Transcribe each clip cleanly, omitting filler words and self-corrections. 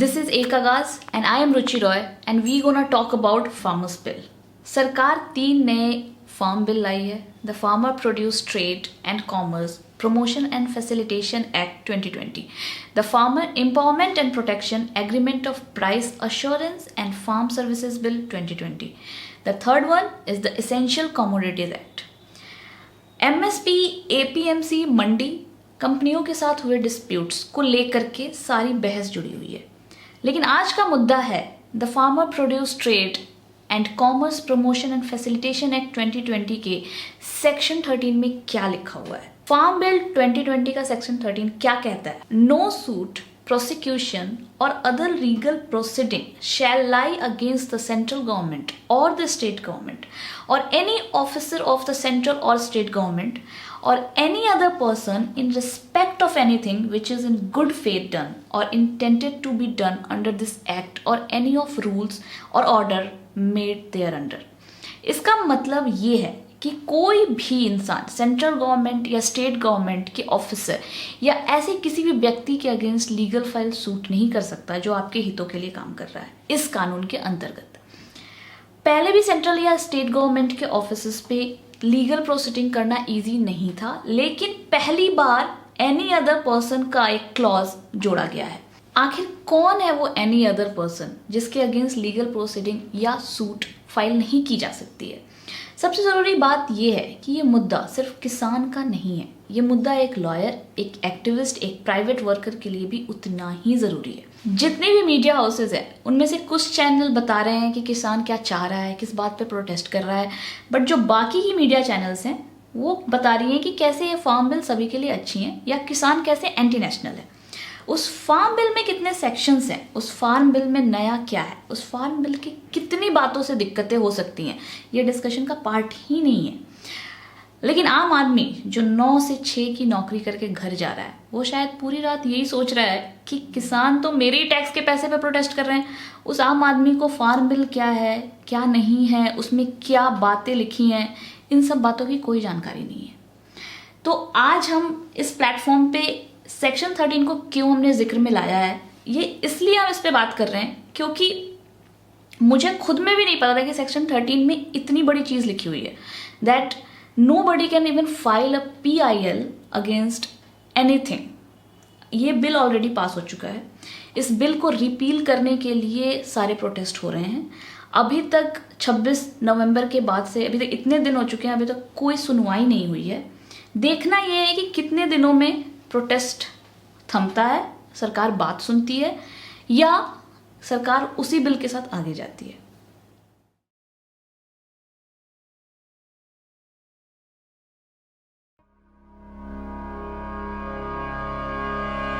This is Ekagaz and I am Ruchi Roy and we gonna talk about Farmers Bill. सरकार 3 नए farm bill लाई है. The farmer produce trade and commerce promotion and facilitation act 2020, the farmer empowerment and protection agreement of price assurance and farm services bill 2020. The third one is the essential commodities act. MSP APMC mandi कंपनियों के साथ हुए disputes को लेकर के सारी बहस जुड़ी हुई है. लेकिन आज का मुद्दा है the farmer produce trade and commerce promotion and facilitation act 2020 के सेक्शन 13 में क्या लिखा हुआ है. फार्म बिल 2020 का सेक्शन 13 क्या कहता है? No suit, prosecution or other legal proceeding shall lie against the central government or the state government or any officer of the central or state government or any other person in respect of anything which is in good faith done or intended to be done under this act or any of rules or order made thereunder. इसका मतलब ये है कि कोई भी इंसान central government या state government के ऑफिसर या ऐसे किसी भी व्यक्ति के अगेंस्ट लीगल फाइल सूट नहीं कर सकता जो आपके हितों के लिए काम कर रहा है इस कानून के अंतर्गत. पहले भी सेंट्रल या स्टेट गवर्नमेंट के ऑफिसर्स पे लीगल प्रोसीडिंग करना इजी नहीं था, लेकिन पहली बार एनी अदर पर्सन का एक क्लॉज जोड़ा गया है. आखिर कौन है वो एनी अदर पर्सन जिसके अगेंस्ट लीगल प्रोसीडिंग या सूट फाइल नहीं की जा सकती है? सबसे ज़रूरी बात यह है कि ये मुद्दा सिर्फ किसान का नहीं है. ये मुद्दा एक लॉयर, एक एक्टिविस्ट, एक प्राइवेट वर्कर के लिए भी उतना ही ज़रूरी है. जितने भी मीडिया हाउसेज हैं उनमें से कुछ चैनल बता रहे हैं कि किसान क्या चाह रहा है, किस बात पे प्रोटेस्ट कर रहा है, बट जो बाकी की मीडिया चैनल्स हैं वो बता रही हैं कि कैसे ये फार्म बिल सभी के लिए अच्छी हैं या किसान कैसे एंटी नेशनल है. उस फार्म बिल में कितने सेक्शंस हैं, उस फार्म बिल में नया क्या है, उस फार्म बिल की कितनी बातों से दिक्कतें हो सकती हैं, ये डिस्कशन का पार्ट ही नहीं है. लेकिन आम आदमी जो 9 से 6 की नौकरी करके घर जा रहा है वो शायद पूरी रात यही सोच रहा है कि किसान तो मेरे ही टैक्स के पैसे पे प्रोटेस्ट कर रहे हैं. उस आम आदमी को फार्म बिल क्या है, क्या नहीं है, उसमें क्या बातें लिखी हैं, इन सब बातों की कोई जानकारी नहीं है. तो आज हम इस प्लेटफॉर्म पे सेक्शन 13 को क्यों हमने जिक्र में लाया है, ये इसलिए हम इस पे बात कर रहे हैं क्योंकि मुझे खुद में भी नहीं पता था कि सेक्शन 13 में इतनी बड़ी चीज लिखी हुई है that nobody can even file a PIL against anything. ये बिल ऑलरेडी पास हो चुका है. इस बिल को रिपील करने के लिए सारे प्रोटेस्ट हो रहे हैं. अभी तक 26 नवंबर के बाद से अभी तक इतने दिन हो चुके हैं, अभी तक कोई सुनवाई नहीं हुई है. देखना यह है कि कितने दिनों में प्रोटेस्ट थमता है, सरकार बात सुनती है या सरकार उसी बिल के साथ आगे जाती है.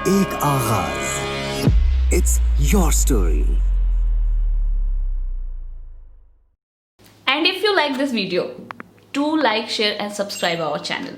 एक आगाज, it's your story. And if you like this video, do like, share and subscribe our channel.